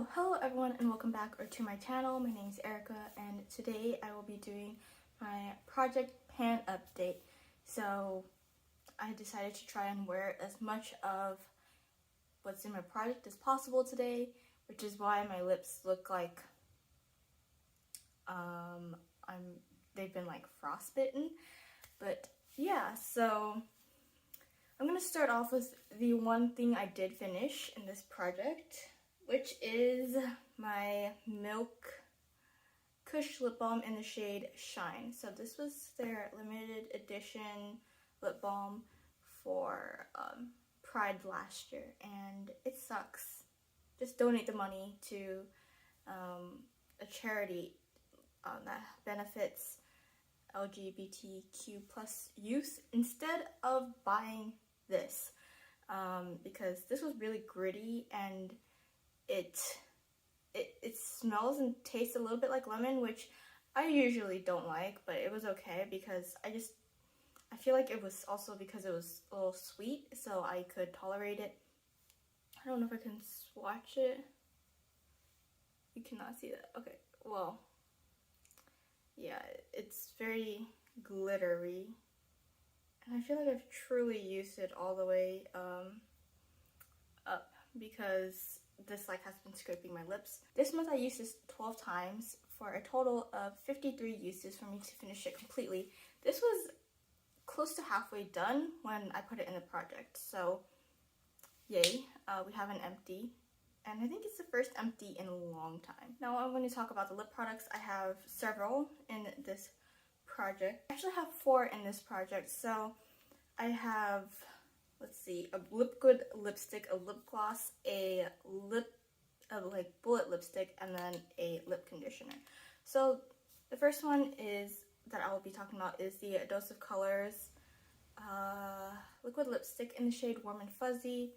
So hello everyone and welcome back to my channel. My name is Erica and today I will be doing my project pan update. So I decided to try and wear as much of what's in my project as possible today, which is why my lips look like they've been like frostbitten. But yeah, so I'm gonna start off with the one thing I did finish in this project, which is my Milk Kush lip balm in the shade Shine. So this was their limited edition lip balm for Pride last year, and it sucks. Just donate the money to a charity that benefits LGBTQ plus youth instead of buying this, because this was really gritty and it smells and tastes a little bit like lemon, which I usually don't like, but it was okay because I feel like it was also because it was a little sweet, so I could tolerate it. I don't know if I can swatch it. You cannot see that. Okay, well, yeah, it's very glittery, and I feel like I've truly used it all the way up because this like has been scraping my lips. This month I used this 12 times for a total of 53 uses for me to finish it completely. This was close to halfway done when I put it in the project, so yay. We have an empty, and I think it's the first empty in a long time. Now I'm going to talk about the lip products. I have several in this project. I actually have 4 in this project. So I have, let's see, a liquid lipstick, a lip gloss, a like bullet lipstick, and then a lip conditioner. So the first one is that I will be talking about is the Dose of Colors liquid lipstick in the shade Warm and Fuzzy.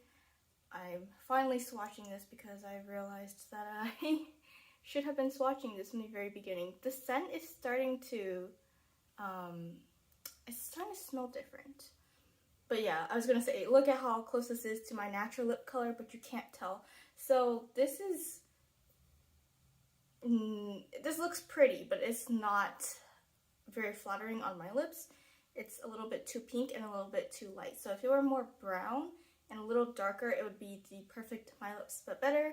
I'm finally swatching this because I realized that I should have been swatching this in the very beginning. The scent is starting to smell different. But yeah, I was gonna say, look at how close this is to my natural lip color, but you can't tell. So this looks pretty, but it's not very flattering on my lips. It's a little bit too pink and a little bit too light. So if it were more brown and a little darker, it would be the perfect My Lips But Better.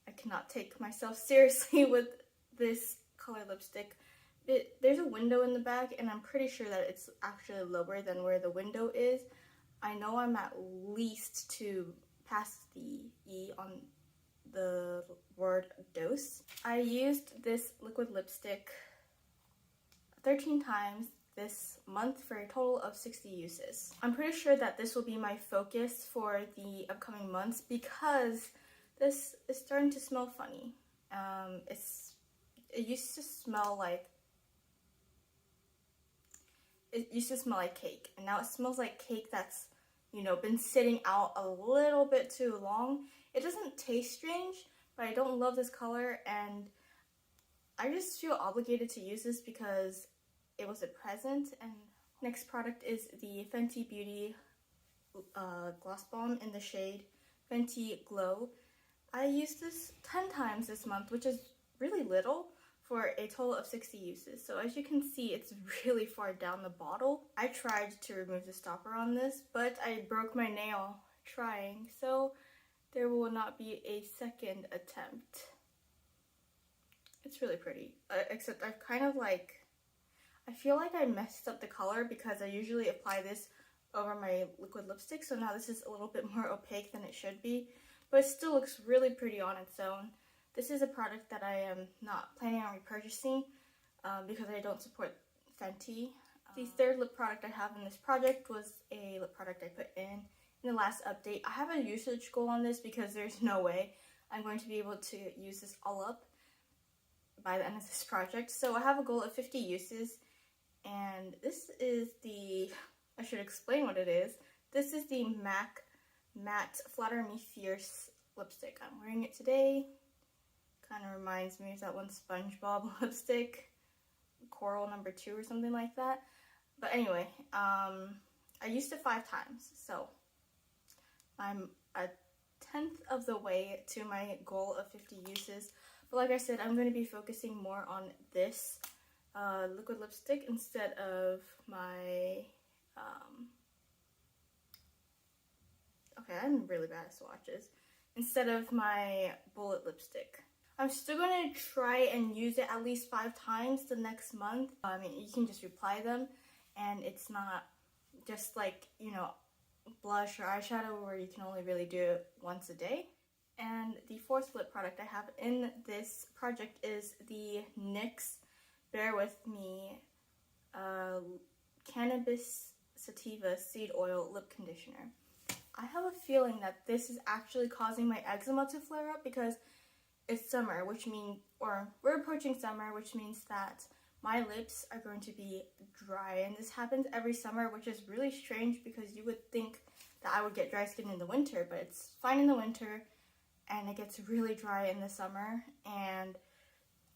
I cannot take myself seriously with this color lipstick. There's a window in the back, and I'm pretty sure that it's actually lower than where the window is. I know I'm at least past the E on the word dose. I used this liquid lipstick 13 times this month for a total of 60 uses. I'm pretty sure that this will be my focus for the upcoming months because this is starting to smell funny. It used to smell like cake, and now it smells like cake that's, you know, been sitting out a little bit too long. It doesn't taste strange, but I don't love this color, and I just feel obligated to use this because it was a present. And next product is the Fenty Beauty gloss balm in the shade Fenty Glow. I used this 10 times this month, which is really little for a total of 60 uses. So as you can see, it's really far down the bottle. I tried to remove the stopper on this, but I broke my nail trying, so there will not be a second attempt. It's really pretty, except I've kind of like, I feel like I messed up the color because I usually apply this over my liquid lipstick, so now this is a little bit more opaque than it should be, but it still looks really pretty on its own. This is a product that I am not planning on repurchasing because I don't support Fenty. The third lip product I have in this project was a lip product I put in the last update. I have a usage goal on this because there's no way I'm going to be able to use this all up by the end of this project. So I have a goal of 50 uses, and this is I should explain what it is. This is the MAC Matte Flatter Me Fierce lipstick. I'm wearing it today. Kind of reminds me of that one SpongeBob lipstick, Coral number 2 or something like that. But anyway, I used it 5 times, so I'm at 10th of the way to my goal of 50 uses. But like I said, I'm going to be focusing more on this liquid lipstick instead of my... okay, I'm really bad at swatches. Instead of my bullet lipstick. I'm still going to try and use it at least 5 times the next month. I mean, you can just reply them, and it's not just like, you know, blush or eyeshadow where you can only really do it once a day. And the fourth lip product I have in this project is the NYX Bare With Me Cannabis Sativa Seed Oil Lip Conditioner. I have a feeling that this is actually causing my eczema to flare up because it's summer, which means, or we're approaching summer, which means that my lips are going to be dry. And this happens every summer, which is really strange because you would think that I would get dry skin in the winter, but it's fine in the winter and it gets really dry in the summer, and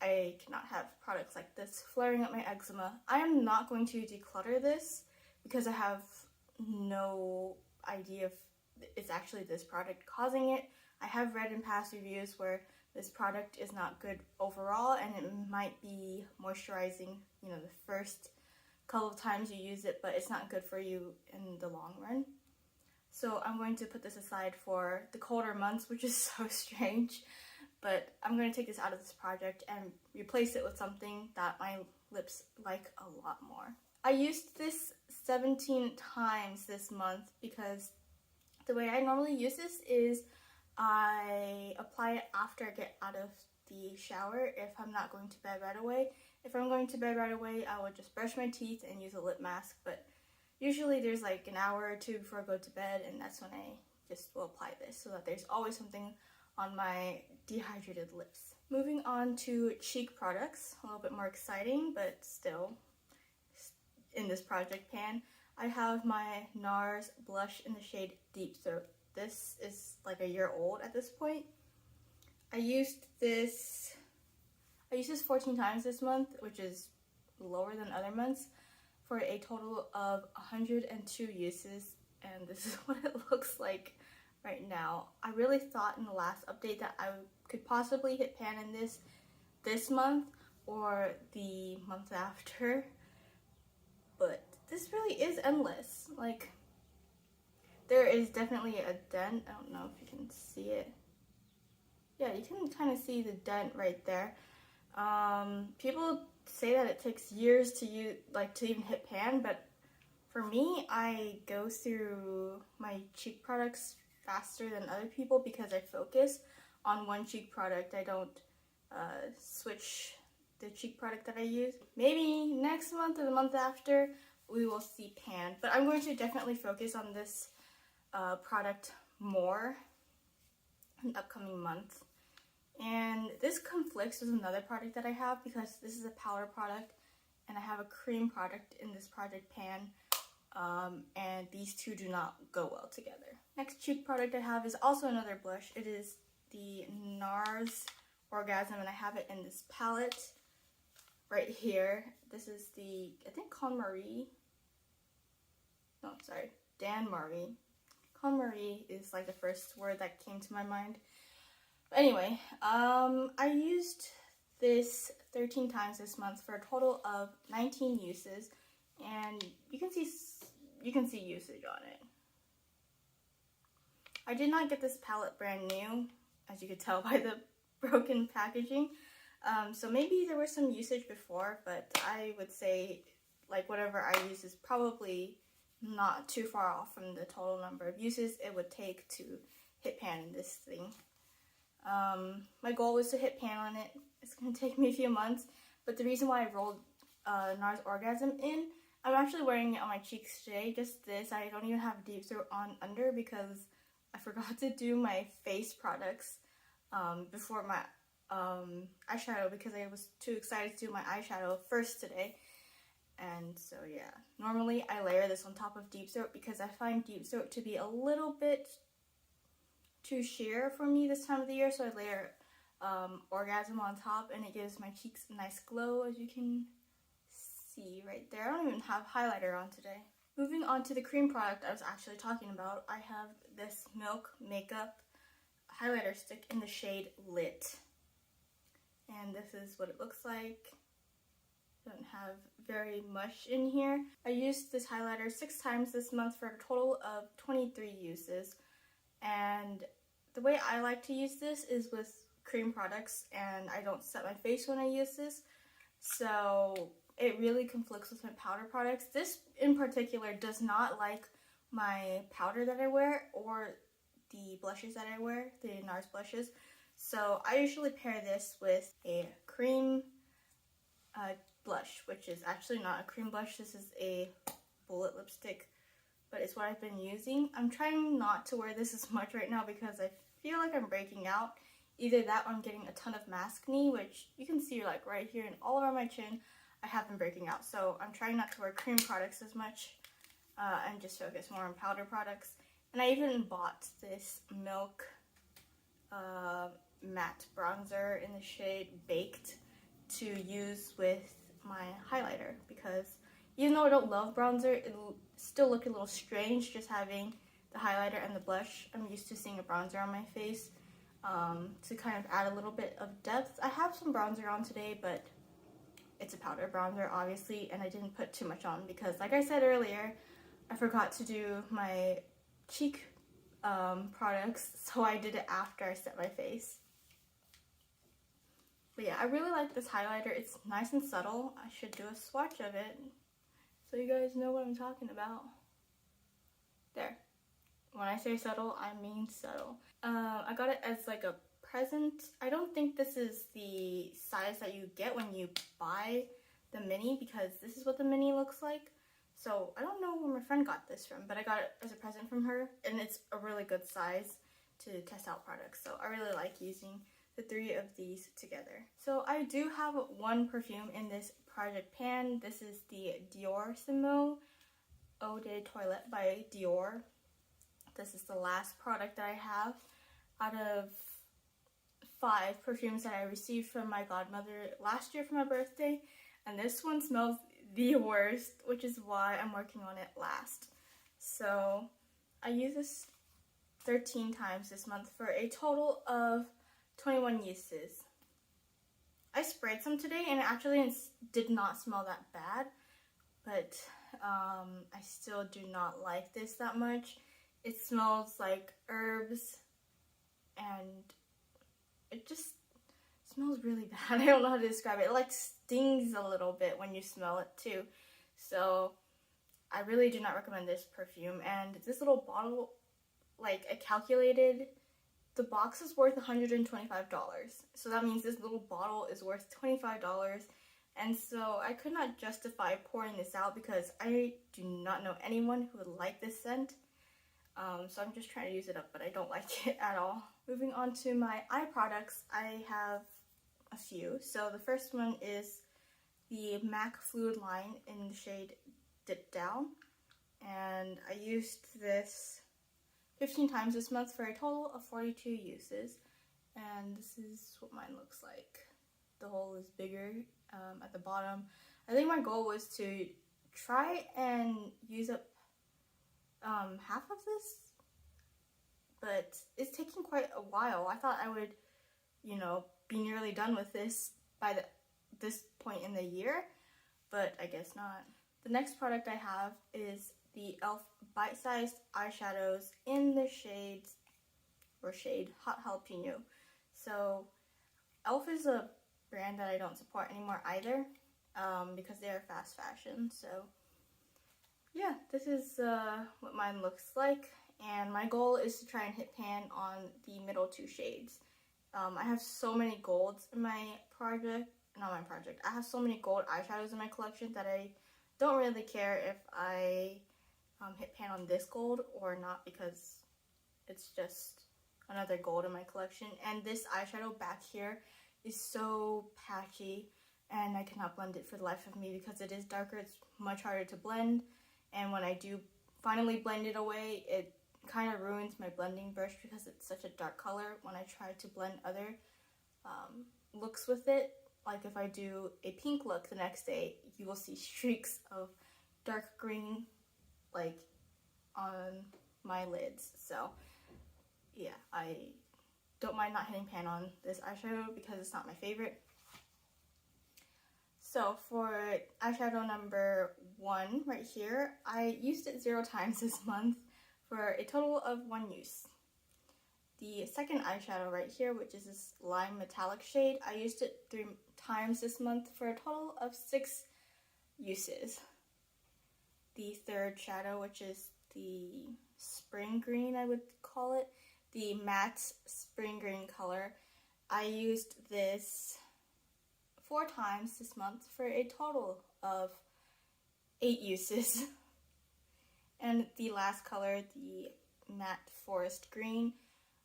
I cannot have products like this flaring up my eczema. I am not going to declutter this because I have no idea if it's actually this product causing it. I have read in past reviews where this product is not good overall and it might be moisturizing, you know, the first couple of times you use it, but it's not good for you in the long run. So I'm going to put this aside for the colder months, which is so strange, but I'm going to take this out of this project and replace it with something that my lips like a lot more. I used this 17 times this month because the way I normally use this is I apply it after I get out of the shower if I'm not going to bed right away. If I'm going to bed right away, I would just brush my teeth and use a lip mask, but usually there's like an hour or two before I go to bed, and that's when I just will apply this so that there's always something on my dehydrated lips. Moving on to cheek products, a little bit more exciting, but still in this project pan. I have my Nars blush in the shade Deep Throat. This is like a year old at this point. I used this 14 times this month, which is lower than other months, for a total of 102 uses, and this is what it looks like right now. I really thought in the last update that I could possibly hit pan in this month or the month after, but this really is endless. Like, there is definitely a dent. I don't know if you can see it. Yeah, you can kind of see the dent right there. People say that it takes years to even hit pan, but for me, I go through my cheek products faster than other people because I focus on one cheek product. I don't switch the cheek product that I use. Maybe next month or the month after we will see pan, but I'm going to definitely focus on this product more in the upcoming month. And this conflicts with another product that I have because this is a powder product and I have a cream product in this project pan, and these two do not go well together. Next cheek product I have is also another blush. It is the Nars Orgasm, and I have it in this palette right here. This is the, I think, Dan Marie. Con Marie is like the first word that came to my mind. But anyway, I used this 13 times this month for a total of 19 uses, and you can see usage on it. I did not get this palette brand new, as you could tell by the broken packaging. So maybe there was some usage before, but I would say like whatever I use is probably not too far off from the total number of uses it would take to hit pan in this thing. My goal was to hit pan on it. It's going to take me a few months, but the reason why I rolled Nars Orgasm in, I'm actually wearing it on my cheeks today, just this. I don't even have Deep Throat on under because I forgot to do my face products before my eyeshadow because I was too excited to do my eyeshadow first today. And so yeah, normally I layer this on top of Deep Throat because I find Deep Throat to be a little bit too sheer for me this time of the year, so I layer Orgasm on top, and it gives my cheeks a nice glow, as you can see right there. I don't even have highlighter on today. Moving on to the cream product I was actually talking about, I have this Milk Makeup highlighter stick in the shade Lit. And this is what it looks like. Don't have very much in here. I used this highlighter 6 times this month for a total of 23 uses. And the way I like to use this is with cream products, and I don't set my face when I use this. So it really conflicts with my powder products. This in particular does not like my powder that I wear or the blushes that I wear, the Nars blushes. So I usually pair this with a cream blush, which is actually not a cream blush. This is a bullet lipstick, but it's what I've been using. I'm trying not to wear this as much right now because I feel like I'm breaking out. Either that or I'm getting a ton of maskne, which you can see like right here and all around my chin. I have been breaking out, so I'm trying not to wear cream products as much and just focus more on powder products. And I even bought this Milk matte bronzer in the shade Baked to use with my highlighter, because even though I don't love bronzer, it'll still look a little strange just having the highlighter and the blush. I'm used to seeing a bronzer on my face to kind of add a little bit of depth. I have some bronzer on today, but it's a powder bronzer obviously, and I didn't put too much on because, like I said earlier, I forgot to do my cheek products, so I did it after I set my face. But yeah, I really like this highlighter. It's nice and subtle. I should do a swatch of it so you guys know what I'm talking about. There. When I say subtle, I mean subtle. I got it as like a present. I don't think this is the size that you get when you buy the mini, because this is what the mini looks like. So I don't know where my friend got this from, but I got it as a present from her, and it's a really good size to test out products. So I really like using the 3 of these together. So I do have one perfume in this project pan. This is the Diorissimo Eau de Toilette by Dior. This is the last product that I have out of 5 perfumes that I received from my godmother last year for my birthday, and this one smells the worst, which is why I'm working on it last. So I use this 13 times this month for a total of 21 uses. I sprayed some today and it actually did not smell that bad, but I still do not like this that much. It smells like herbs and it just smells really bad. I don't know how to describe it. It like stings a little bit when you smell it too. So I really do not recommend this perfume. And this little bottle, like I calculated, the box is worth $125. So that means this little bottle is worth $25. And so I could not justify pouring this out because I do not know anyone who would like this scent. So I'm just trying to use it up, but I don't like it at all. Moving on to my eye products, I have a few. So the first one is the MAC Fluidline in the shade Dipdown. And I used this 15 times this month for a total of 42 uses. And this is what mine looks like. The hole is bigger at the bottom. I think my goal was to try and use up half of this, but it's taking quite a while. I thought I would, you know, be nearly done with this by this point in the year, but I guess not. The next product I have is the e.l.f. Bite-Sized Eyeshadows in the shade Hot Jalapeno. So e.l.f. is a brand that I don't support anymore either, because they are fast fashion. So yeah, this is what mine looks like, and my goal is to try and hit pan on the middle 2 shades. I have so many golds in my project, I have so many gold eyeshadows in my collection that I don't really care if I hit pan on this gold or not, because it's just another gold in my collection. And this eyeshadow back here is so patchy, and I cannot blend it for the life of me because it is darker. It's much harder to blend, and when I do finally blend it away, it kind of ruins my blending brush because it's such a dark color. When I try to blend other looks with it, like if I do a pink look the next day, you will see streaks of dark green like on my lids. So yeah, I don't mind not hitting pan on this eyeshadow because it's not my favorite. So for eyeshadow number 1 right here, I used it 0 times this month for a total of 1 use. The second eyeshadow right here, which is this lime metallic shade, I used it 3 times this month for a total of 6 uses. The third shadow, which is the spring green, I would call it, the matte spring green color, I used this 4 times this month for a total of 8 uses. And the last color, the matte forest green,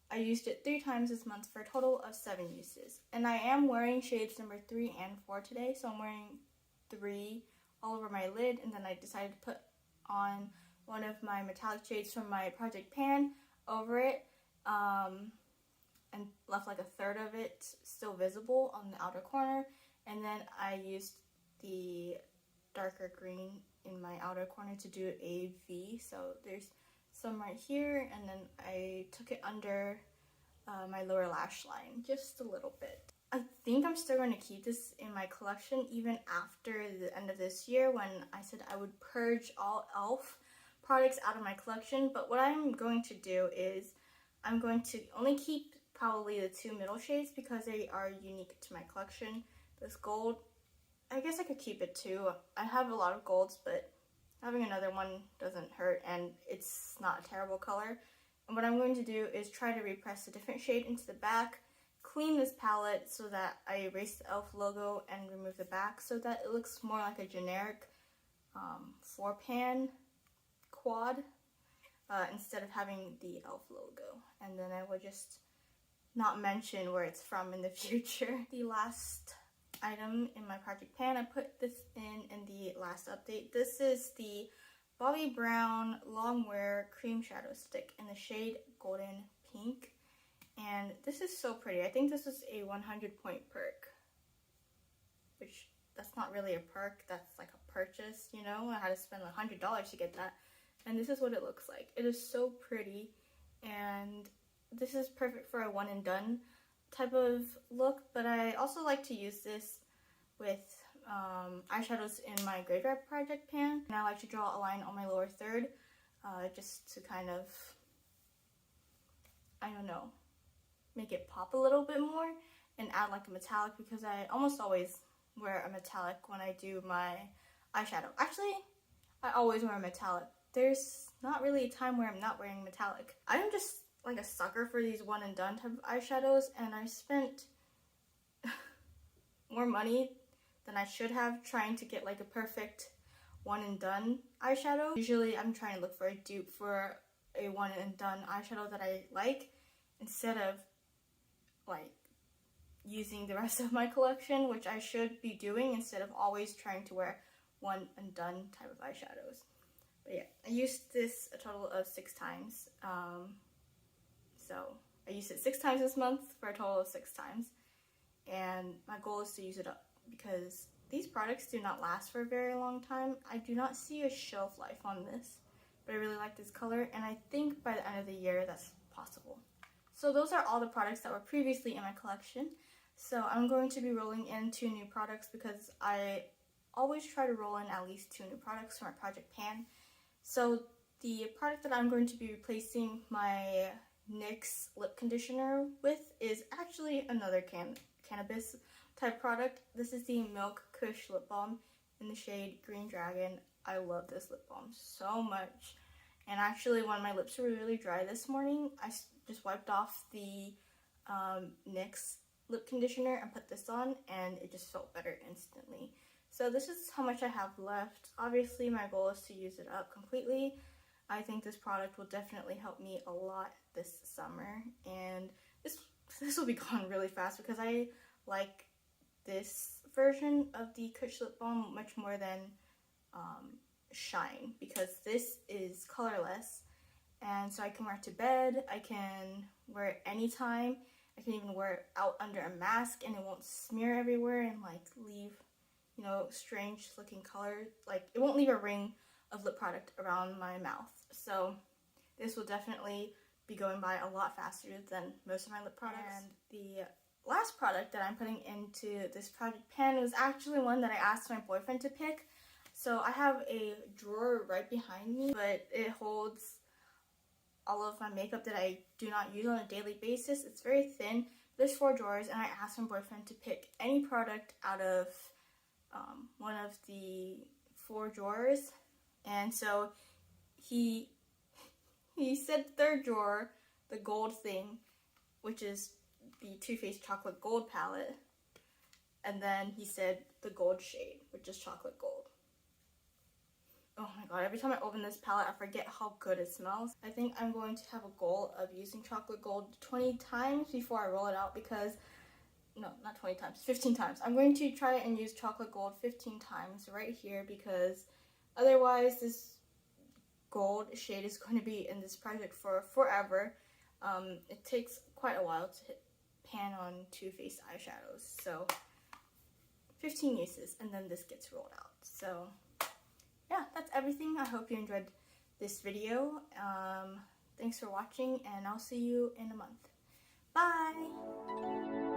I used it 3 times this month for a total of 7 uses. And I am wearing shades number 3 and 4 today, so I'm wearing 3 all over my lid, and then I decided to put on one of my metallic shades from my project pan over it, and left like a third of it still visible on the outer corner. And then I used the darker green in my outer corner to do a V. So there's some right here, and then I took it under my lower lash line just a little bit. I think I'm still going to keep this in my collection even after the end of this year, when I said I would purge all e.l.f. products out of my collection. But what I'm going to do is I'm going to only keep probably the 2 middle shades because they are unique to my collection. This gold, I guess I could keep it too. I have a lot of golds, but having another one doesn't hurt, and it's not a terrible color. And what I'm going to do is try to repress a different shade into the back, clean this palette so that I erase the e.l.f. logo and remove the back so that it looks more like a generic 4-pan quad instead of having the e.l.f. logo. And then I will just not mention where it's from in the future. The last item in my project pan, I put this in the last update. This is the Bobbi Brown Longwear Cream Shadow Stick in the shade Golden Pink. And this is so pretty. I think this is a 100-point perk, which that's not really a perk, that's like a purchase, you know? I had to spend $100 to get that. And this is what it looks like. It is so pretty, and this is perfect for a one and done type of look, but I also like to use this with eyeshadows in my graveyard project pan. And I like to draw a line on my lower third just to kind of, I don't know, make it pop a little bit more and add like a metallic, because I almost always wear a metallic when I do my eyeshadow. Actually, I always wear a metallic. There's not really a time where I'm not wearing metallic. I'm just like a sucker for these one and done type of eyeshadows, and I spent more money than I should have trying to get like a perfect one and done eyeshadow. Usually I'm trying to look for a dupe for a one and done eyeshadow that I like, instead of like using the rest of my collection, which I should be doing instead of always trying to wear one and done type of eyeshadows. But yeah, I used this a total of 6 times. So I used it 6 times this month for a total of 6 times. And my goal is to use it up, because these products do not last for a very long time. I do not see a shelf life on this, but I really like this color, and I think by the end of the year that's possible. So those are all the products that were previously in my collection. So I'm going to be rolling in 2 new products, because I always try to roll in at least 2 new products for my project pan. So the product that I'm going to be replacing my NYX lip conditioner with is actually another cannabis type product. This is the Milk Kush lip balm in the shade Green Dragon. I love this lip balm so much. And actually, when my lips were really dry this morning, I just wiped off the NYX lip conditioner and put this on, and it just felt better instantly. So this is how much I have left. Obviously, my goal is to use it up completely. I think this product will definitely help me a lot this summer, and this will be gone really fast, because I like this version of the Kush lip balm much more than Shine, because this is colorless, and so I can wear it to bed, I can wear it anytime, I can even wear it out under a mask and it won't smear everywhere and like leave, you know, strange looking color. Like, it won't leave a ring of lip product around my mouth. So this will definitely be going by a lot faster than most of my lip products. And the last product that I'm putting into this project pan was actually one that I asked my boyfriend to pick. So I have a drawer right behind me, but it holds all of my makeup that I do not use on a daily basis. It's very thin. There's 4 drawers, and I asked my boyfriend to pick any product out of one of the 4 drawers. And so he said the 3rd drawer, the gold thing, which is the Too Faced Chocolate Gold palette. And then he said the gold shade, which is chocolate gold. Oh my god, every time I open this palette, I forget how good it smells. I think I'm going to have a goal of using chocolate gold 20 times before I roll it out because, no, not 20 times, 15 times. I'm going to try and use chocolate gold 15 times right here because otherwise this gold shade is going to be in this project for forever. It takes quite a while to pan on Too Faced eyeshadows, so 15 uses and then this gets rolled out. So yeah, that's everything. I hope you enjoyed this video. Thanks for watching, and I'll see you in a month. Bye!